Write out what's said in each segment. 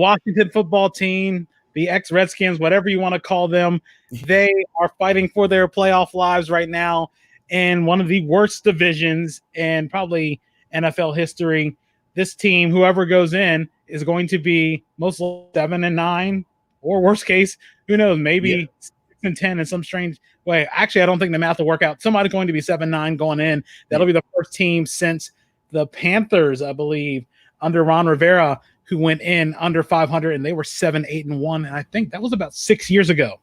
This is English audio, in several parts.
Washington football team, the ex-Redskins, whatever you want to call them, they are fighting for their playoff lives right now in one of the worst divisions in probably NFL history. This team, whoever goes in, is going to be most 7-9, or worst case, who knows, maybe 6-10 in some strange way. Actually, I don't think the math will work out. Somebody's going to be 7-9 going in. That'll be the first team since the Panthers, I believe, under Ron Rivera, who went in under 500, and they were 7-8-1. And I think that was about 6 years ago.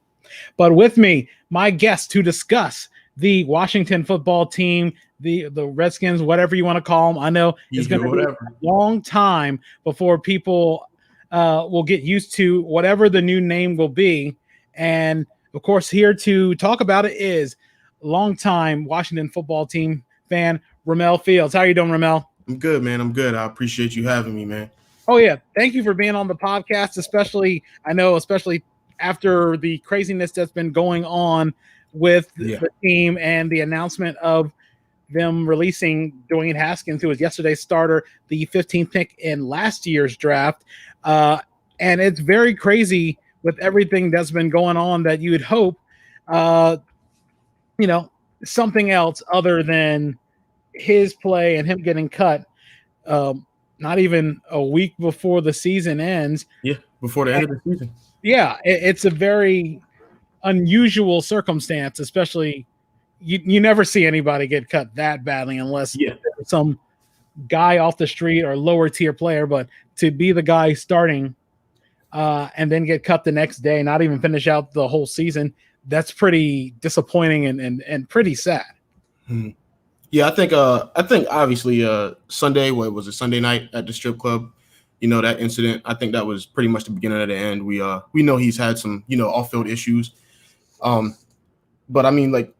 But with me, my guest to discuss the Washington football team, the Redskins, whatever you want to call them. I know it's going to be a long time before people will get used to whatever the new name will be. And, of course, here to talk about it is longtime Washington football team fan, Ramel Fields. How are you doing, Ramel? I'm good, man. I'm good. I appreciate you having me, man. Oh, yeah. Thank you for being on the podcast, especially after the craziness that's been going on with the team and the announcement of them releasing Dwayne Haskins, who was yesterday's starter, the 15th pick in last year's draft. And it's very crazy with everything that's been going on that you would hope, something else other than his play and him getting cut. Not even a week before the season ends. Yeah, before the end of the season. Yeah, it's a very unusual circumstance, especially you never see anybody get cut that badly unless some guy off the street or lower tier player. But to be the guy starting and then get cut the next day, not even finish out the whole season, that's pretty disappointing and pretty sad. Hmm. Yeah, I think obviously Sunday, what was it, Sunday night at the strip club, that incident, I think that was pretty much the beginning of the end. We know he's had some, off-field issues. But I mean, like,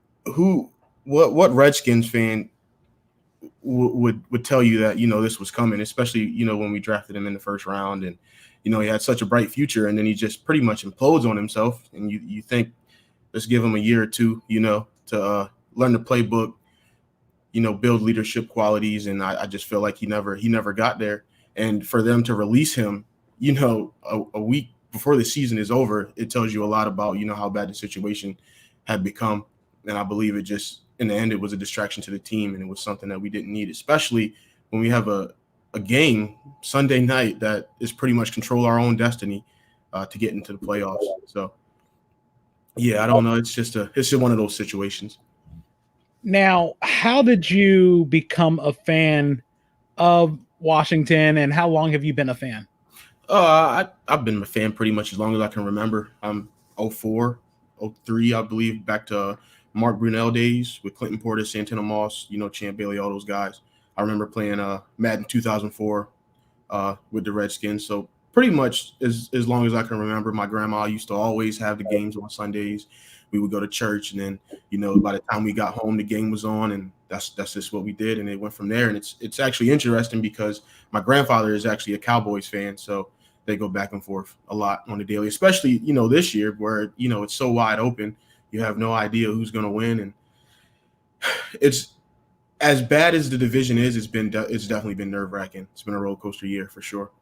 what Redskins fan would tell you that, this was coming, especially, when we drafted him in the first round and, he had such a bright future and then he just pretty much implodes on himself. And you think, let's give him a year or two, to learn the playbook, build leadership qualities. And I just feel like he never got there. And for them to release him, a week before the season is over, it tells you a lot about, how bad the situation had become. And I believe it just, in the end, it was a distraction to the team. And it was something that we didn't need, especially when we have a game Sunday night that is pretty much control our own destiny to get into the playoffs. So, yeah, I don't know. It's just one of those situations. Now, how did you become a fan of Washington, and how long have you been a fan? I've been a fan pretty much as long as I can remember. I'm 04, 03, I believe, back to Mark Brunell days with Clinton Portis, Santana Moss, Champ Bailey, all those guys. I remember playing Madden 2004 with the Redskins. So pretty much as long as I can remember, my grandma used to always have the games on Sundays. We would go to church, and then, by the time we got home, the game was on, and that's just what we did. And it went from there. And it's actually interesting because my grandfather is actually a Cowboys fan. So they go back and forth a lot on the daily, especially, this year where, it's so wide open. You have no idea who's going to win. And it's as bad as the division is, it's definitely been nerve wracking. It's been a roller coaster year for sure.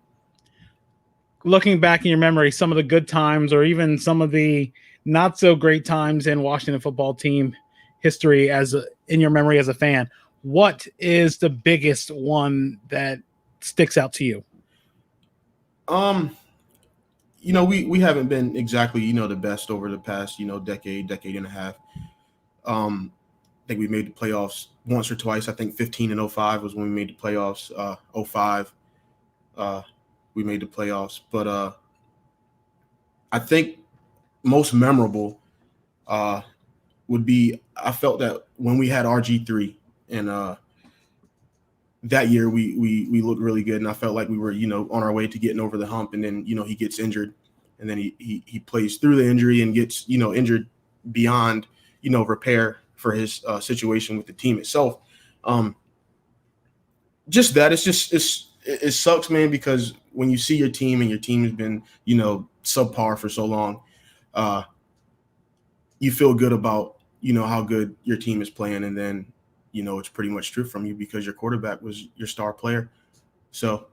Looking back in your memory, some of the good times or even some of the not so great times in Washington football team history in your memory as a fan, what is the biggest one that sticks out to you? We haven't been exactly, the best over the past, decade and a half. I think we made the playoffs once or twice. I think 15 and 05 was when we made the playoffs. 05, we made the playoffs. But I think most memorable would be, I felt that when we had RG3 and that year we looked really good, and I felt like we were, on our way to getting over the hump, and then, he gets injured, and then he plays through the injury and gets, injured beyond, repair for his situation with the team itself. Just that, it sucks, man, because when you see your team and your team has been, subpar for so long, you feel good about, how good your team is playing, and then, it's pretty much stripped from you because your quarterback was your star player. So,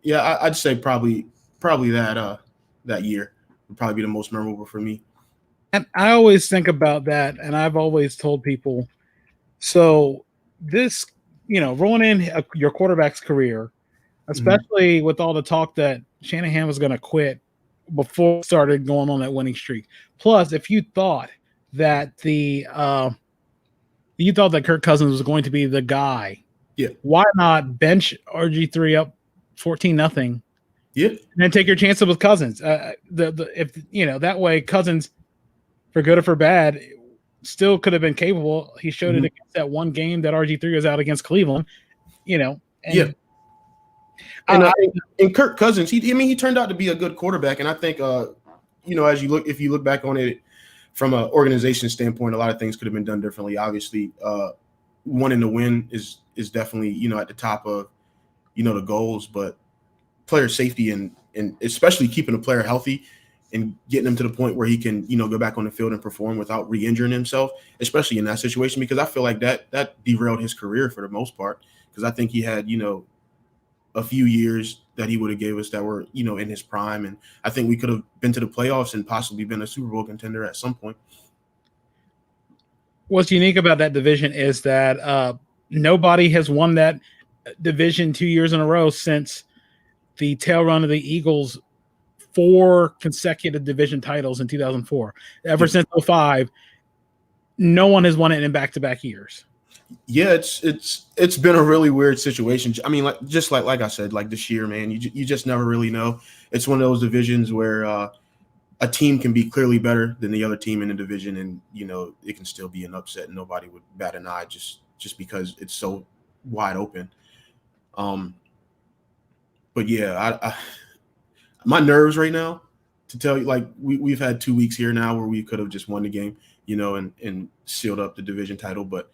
yeah, I'd say probably probably that year would probably be the most memorable for me. And I always think about that, and I've always told people, so this, rolling in your quarterback's career, especially with all the talk that Shanahan was going to quit before it started going on that winning streak. Plus, if you thought that Kirk Cousins was going to be the guy, why not bench RG3 up 14-0? Yeah, and then take your chances with Cousins. If that way Cousins, for good or for bad, still could have been capable. He showed it against that one game that RG3 was out against Cleveland. And Kirk Cousins, he turned out to be a good quarterback, and I think if you look back on it from an organization standpoint, a lot of things could have been done differently. Obviously, wanting to win is definitely at the top of the goals, but player safety and especially keeping a player healthy and getting him to the point where he can go back on the field and perform without re-injuring himself, especially in that situation, because I feel like that derailed his career for the most part, because I think he had a few years that he would have gave us that were in his prime, and I think we could have been to the playoffs and possibly been a Super Bowl contender at some point. What's unique about that division is that nobody has won that division 2 years in a row since the tail run of the Eagles' 4 consecutive division titles in 2004. Ever since 2005, no one has won it in back-to-back years. Yeah, it's been a really weird situation. I mean, like I said, like this year, man, you just never really know. It's one of those divisions where a team can be clearly better than the other team in the division, and it can still be an upset, and nobody would bat an eye just because it's so wide open. But yeah, I my nerves right now, to tell you, like we've had 2 weeks here now where we could have just won the game, and sealed up the division title. But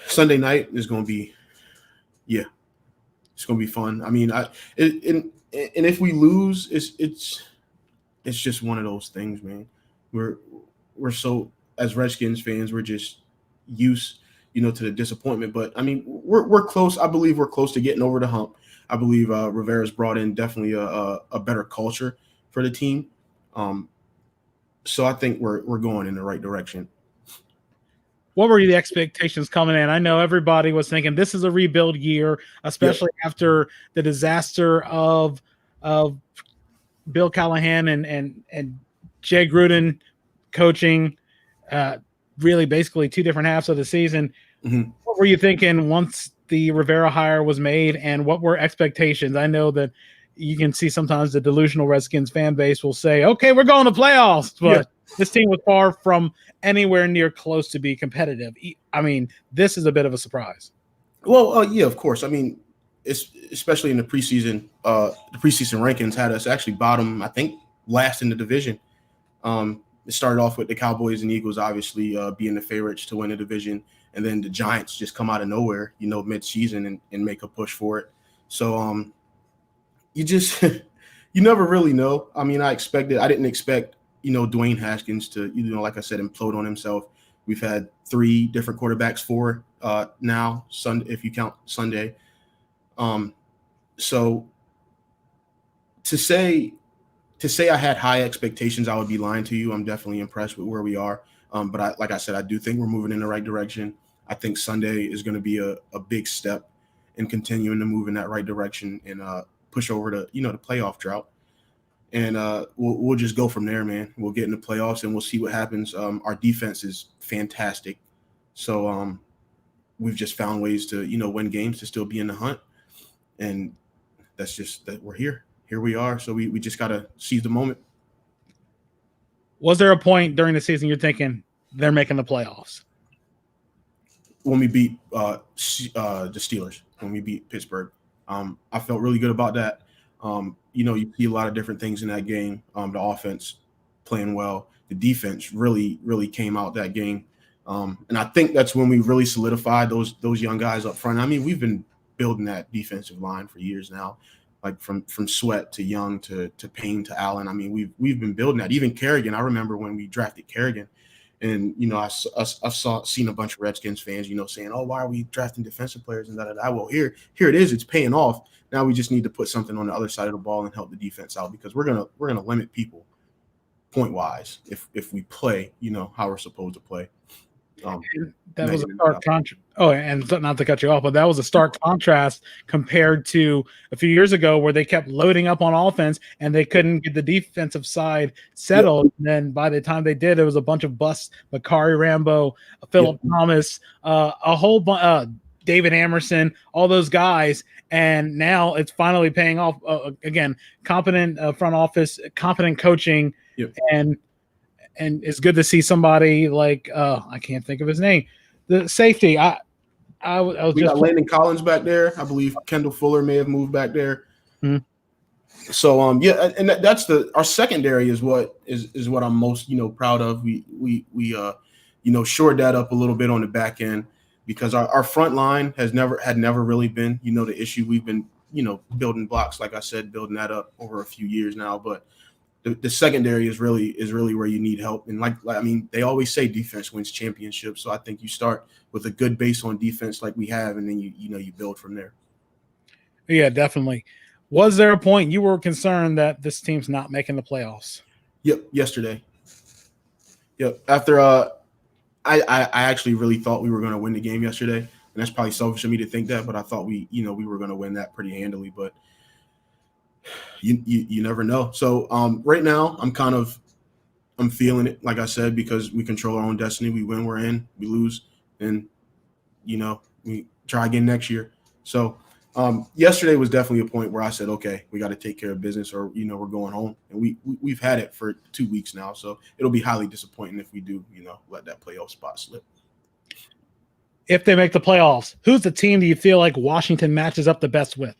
Sunday night is going to be, it's going to be fun. I mean, and if we lose, it's just one of those things, man. We're so, as Redskins fans, we're just used, to the disappointment. But I mean, we're close. I believe we're close to getting over the hump. I believe Rivera's brought in definitely a better culture for the team. So I think we're going in the right direction. What were the expectations coming in? I know everybody was thinking this is a rebuild year, especially after the disaster of Bill Callahan and Jay Gruden coaching, really basically 2 different halves of the season. Mm-hmm. What were you thinking once the Rivera hire was made, and what were expectations? I know that you can see sometimes the delusional Redskins fan base will say, okay, we're going to playoffs, but this team was far from anywhere near close to be competitive. I mean, this is a bit of a surprise. Well, yeah, of course. I mean, especially in the preseason rankings had us actually bottom, I think, last in the division. It started off with the Cowboys and Eagles, obviously, being the favorites to win the division. And then the Giants just come out of nowhere, mid-season and make a push for it. So you just you never really know. I mean, I didn't expect, Dwayne Haskins to, like I said, implode on himself. We've had 3 different quarterbacks, 4 now, Sunday, if you count Sunday. So to say I had high expectations, I would be lying to you. I'm definitely impressed with where we are. But like I said, I do think we're moving in the right direction. I think Sunday is going to be a big step in continuing to move in that right direction and push over to, the playoff drought. And we'll just go from there, man. We'll get in the playoffs and we'll see what happens. Our defense is fantastic. So we've just found ways to, win games, to still be in the hunt. And that's just that we're here. Here we are. So we just got to seize the moment. Was there a point during the season you're thinking they're making the playoffs? When we beat the Steelers, when we beat Pittsburgh, I felt really good about that. You see a lot of different things in that game. The offense playing well. The defense really, really came out that game. And I think that's when we really solidified those young guys up front. I mean, we've been building that defensive line for years now, like from Sweat to Young to Payne to Allen. I mean, we've been building that. Even Kerrigan, I remember when we drafted Kerrigan And, you know, I've seen a bunch of Redskins fans, you know, saying, oh, why are we drafting defensive players and that? Well, here it is. It's paying off. Now we just need to put something on the other side of the ball and help the defense out, because we're gonna limit people point wise if we play, you know, how we're supposed to play. That was a stark contrast. Oh, and not to cut you off, but that was a stark contrast compared to a few years ago where they kept loading up on offense and they couldn't get the defensive side settled. Yep. And then by the time they did, it was a bunch of busts: Bakari Rambo, Philip Thomas, a whole bunch, David Amerson, all those guys. And now it's finally paying off. Again, competent front office, competent coaching, and it's good to see somebody like I can't think of his name, the safety. I was got Landon Collins back there. I believe Kendall Fuller may have moved back there. Mm-hmm. So and that's our secondary is what I'm most, you know, proud of. We you know, shored that up a little bit on the back end, because our front line had never really been, you know, the issue. We've been, you know, building blocks, like I said, building that up over a few years now, but the secondary is really where you need help. And like I mean, they always say defense wins championships. So I think you start with a good base on defense like we have, and then you build from there. Yeah, definitely. Was there a point you were concerned that this team's not making the playoffs? Yep, yesterday. Yep. After I actually really thought we were going to win the game yesterday, and that's probably selfish of me to think that, but I thought we were going to win that pretty handily, but you never know. So right now I'm feeling it, like I said, because we control our own destiny. We win, we're in. We lose, and you know, we try again next year. So yesterday was definitely a point where I said, okay, we got to take care of business, or you know, we're going home. And we've had it for 2 weeks now, so it'll be highly disappointing if we do, you know, let that playoff spot slip. If they make the playoffs, who's the team do you feel like Washington matches up the best with?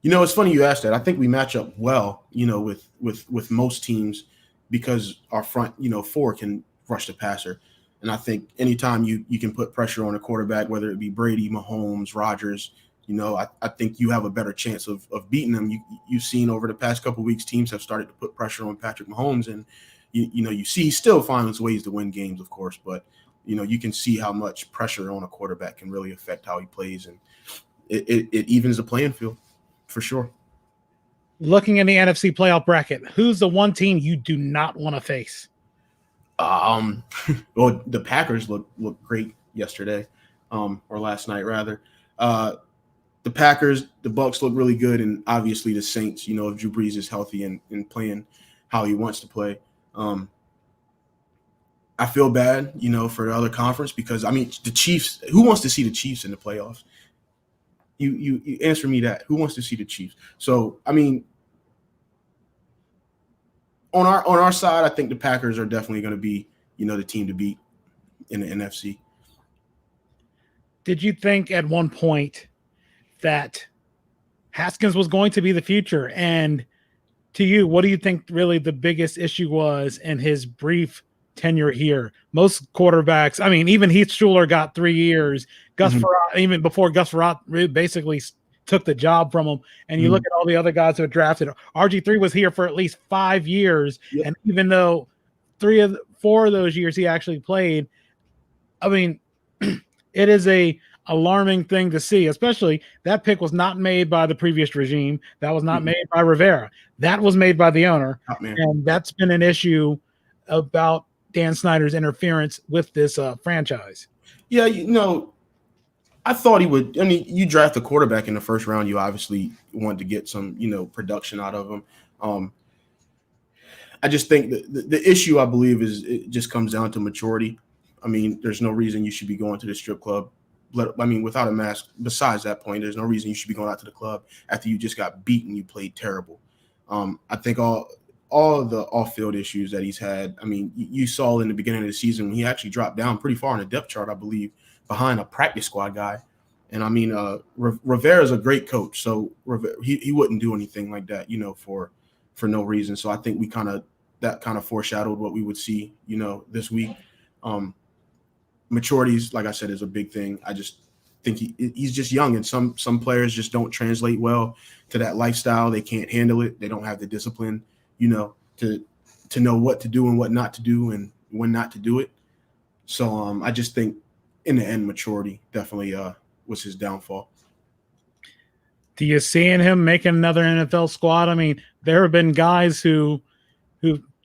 You know, it's funny you asked that. I think we match up well, you know, with most teams, because our front, you know, four can rush the passer. And I think anytime you can put pressure on a quarterback, whether it be Brady, Mahomes, Rodgers, you know, I think you have a better chance of beating them. You've seen over the past couple of weeks, teams have started to put pressure on Patrick Mahomes, and you know, you see he still finds ways to win games, of course, but you know, you can see how much pressure on a quarterback can really affect how he plays, and it evens the playing field. For sure. Looking in the NFC playoff bracket, who's the one team you do not want to face? Well, the Packers look great yesterday, or last night rather. The Packers, the Bucs look really good, and obviously the Saints. You know, if Drew Brees is healthy and playing how he wants to play. I feel bad, you know, for the other conference, because I mean, the Chiefs. Who wants to see the Chiefs in the playoffs? You answer me that. Who wants to see the Chiefs? So, I mean, on our side, I think the Packers are definitely going to be, you know, the team to beat in the NFC. Did you think at one point that Haskins was going to be the future? And to you, what do you think really the biggest issue was in his brief tenure here? Most quarterbacks, I mean, even Heath Schuler got 3 years. Gus Frerotte, even before Gus Frerotte basically took the job from him. And you look at all the other guys who are drafted. RG3 was here for at least 5 years. Yep. And even though 4 of those years he actually played, I mean, it is a alarming thing to see, especially that pick was not made by the previous regime. That was not made by Rivera. That was made by the owner. And that's been an issue about Dan Snyder's interference with this franchise. Yeah, you know, I thought he would. I mean, you draft a quarterback in the first round, you obviously want to get some, you know, production out of him. I just think the issue, I believe, is it just comes down to maturity. I mean, there's no reason you should be going to the strip club. I mean, without a mask. Besides that point, there's no reason you should be going out to the club after you just got beaten. You played terrible. I think all of the off-field issues that he's had. I mean, you saw in the beginning of the season when he actually dropped down pretty far in the depth chart, I believe, behind a practice squad guy. And I mean, Rivera's a great coach, so he wouldn't do anything like that, you know, for no reason. So I think that kind of foreshadowed what we would see, you know, this week. Maturities, like I said, is a big thing. I just think he's just young, and some players just don't translate well to that lifestyle. They can't handle it. They don't have the discipline, you know, to know what to do and what not to do. And not to do it. So I just think in the end, maturity definitely was his downfall. Do you see in him making another NFL squad? I mean, there have been guys who've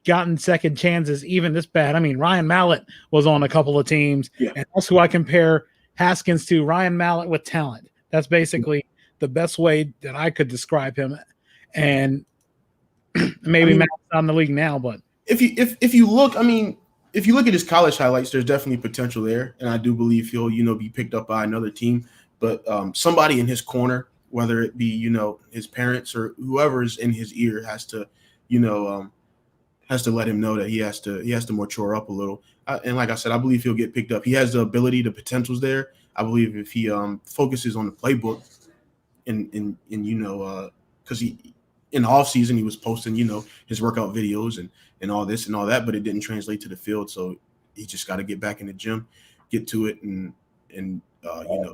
gotten second chances even this bad. I mean, Ryan Mallett was on a couple of teams, and that's who I compare Haskins to. Ryan Mallett with talent. That's basically the best way that I could describe him. And maybe Mallett's not in the league now, but if you look, I mean, if you look at his college highlights, there's definitely potential there, and I do believe he'll be picked up by another team. But somebody in his corner, whether it be his parents or whoever is in his ear, has to let him know that he has to mature up a little. And like I said, I believe he'll get picked up. He has the ability, the potential's there. I believe if he focuses on the playbook, and because he in the off season he was posting his workout videos and all this and all that, but it didn't translate to the field. So he just got to get back in the gym, get to it, and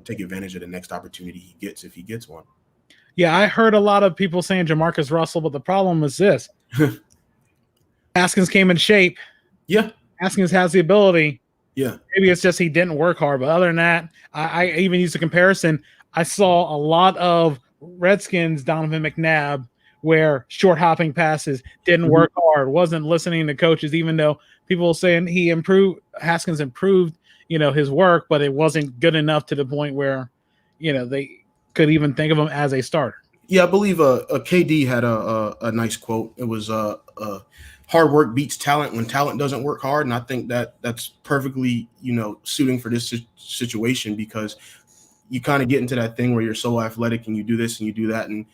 take advantage of the next opportunity he gets if he gets one. Yeah, I heard a lot of people saying Jamarcus Russell, but the problem was this. Haskins came in shape. Yeah. Haskins has the ability. Yeah. Maybe it's just he didn't work hard. But other than that, I even used a comparison. I saw a lot of Redskins Donovan McNabb where short hopping passes didn't work hard, wasn't listening to coaches, even though people were saying Haskins improved, his work, but it wasn't good enough to the point where, they could even think of him as a starter. Yeah, I believe KD had a nice quote. It was hard work beats talent when talent doesn't work hard. And I think that's perfectly, suiting for this situation, because you kind of get into that thing where you're so athletic and you do this and you do that. And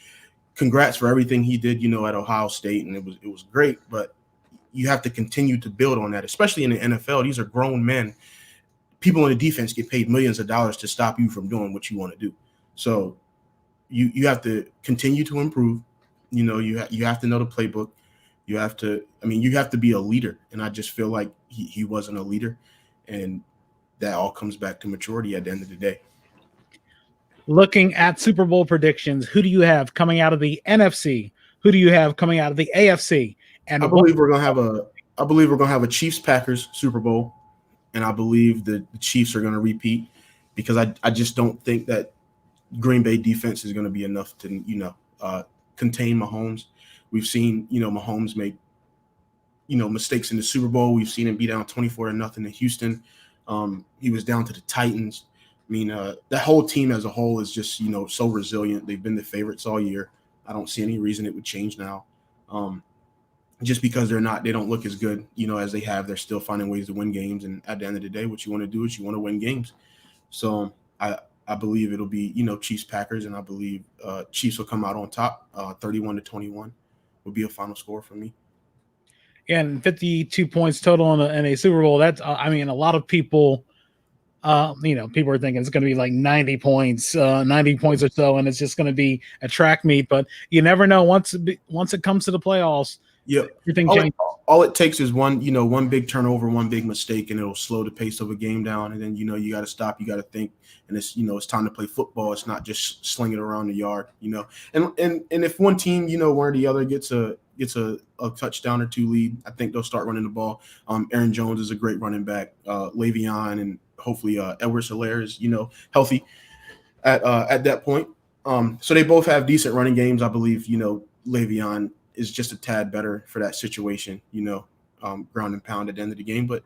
congrats for everything he did, at Ohio State. And it was great, but you have to continue to build on that, especially in the NFL. These are grown men. People in the defense get paid millions of dollars to stop you from doing what you want to do. So you have to continue to improve. You have to know the playbook. You have to be a leader. And I just feel like he wasn't a leader. And that all comes back to maturity at the end of the day. Looking at Super Bowl predictions, who do you have coming out of the NFC? Who do you have coming out of the AFC? And I believe we're gonna have a Chiefs-Packers Super Bowl, and I believe the Chiefs are gonna repeat, because I just don't think that Green Bay defense is gonna be enough to contain Mahomes. We've seen Mahomes make mistakes in the Super Bowl. We've seen him be down 24-0 in Houston. He was down to the Titans. I mean, that whole team as a whole is just, so resilient. They've been the favorites all year. I don't see any reason it would change now. Just because they don't look as good, as they have. They're still finding ways to win games. And at the end of the day, what you want to do is you want to win games. So I believe it'll be, Chiefs Packers, and I believe Chiefs will come out on top. 31-21 would be a final score for me. And 52 points total in a Super Bowl. That's, a lot of people. People are thinking it's going to be like 90 points or so, and it's just going to be a track meet. But you never know. Once it comes to the playoffs, everything changes. All it takes is one big turnover, one big mistake, and it'll slow the pace of a game down. And then you got to stop, you got to think, and it's it's time to play football. It's not just sling it around the yard, And if one team, one or the other gets a touchdown or two lead, I think they'll start running the ball. Aaron Jones is a great running back. Le'Veon and hopefully Edwards-Helaire is healthy at that point. So they both have decent running games. I believe Le'Veon is just a tad better for that situation. Ground and pound at the end of the game. But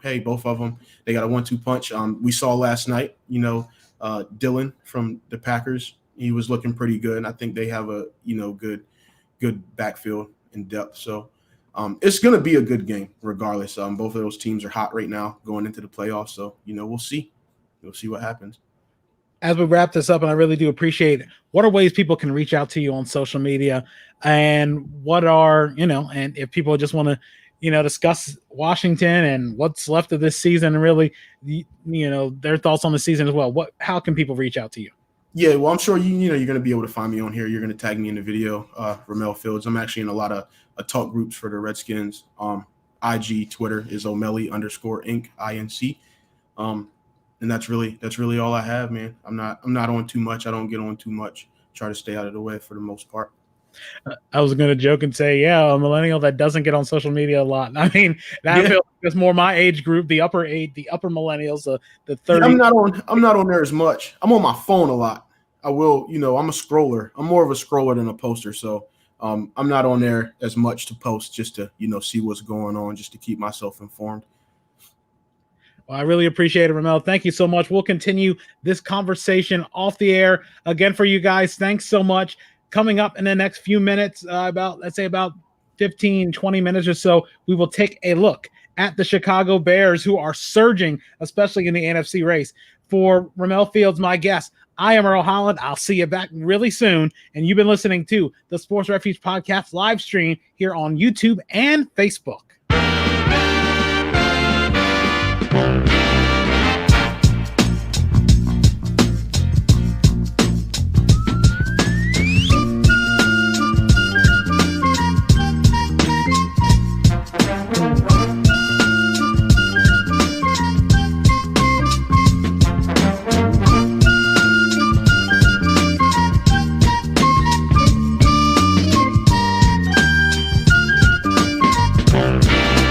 hey, both of them, they got a 1-2 punch. We saw last night. Dylan from the Packers, he was looking pretty good. And I think they have a good backfield and depth. So it's going to be a good game regardless. Both of those teams are hot right now going into the playoffs. So, we'll see. We'll see what happens. As we wrap this up, and I really do appreciate it, what are ways people can reach out to you on social media, and what are, and if people just want to, discuss Washington and what's left of this season, and really, their thoughts on the season as well. How can people reach out to you? Yeah, well, I'm sure you're going to be able to find me on here. You're going to tag me in the video, Ramel Fields. I'm actually in a lot of talk groups for the Redskins. IG, Twitter is O'Malley_Inc. INC. And that's really all I have, man. I'm not on too much. I don't get on too much. Try to stay out of the way for the most part. I was going to joke and say, yeah, a millennial that doesn't get on social media a lot. I mean, that feels like it's more my age group, the upper millennials, the 30. I'm not on there as much. I'm on my phone a lot. I will, I'm a scroller. I'm more of a scroller than a poster. So I'm not on there as much to post, just to, see what's going on, just to keep myself informed. Well, I really appreciate it, Ramel. Thank you so much. We'll continue this conversation off the air again for you guys. Thanks so much. Coming up in the next few minutes, about 15, 20 minutes or so, we will take a look at the Chicago Bears, who are surging, especially in the NFC race. For Ramel Fields, my guest, I am Earl Holland. I'll see you back really soon. And you've been listening to the Sports Refuge Podcast live stream here on YouTube and Facebook.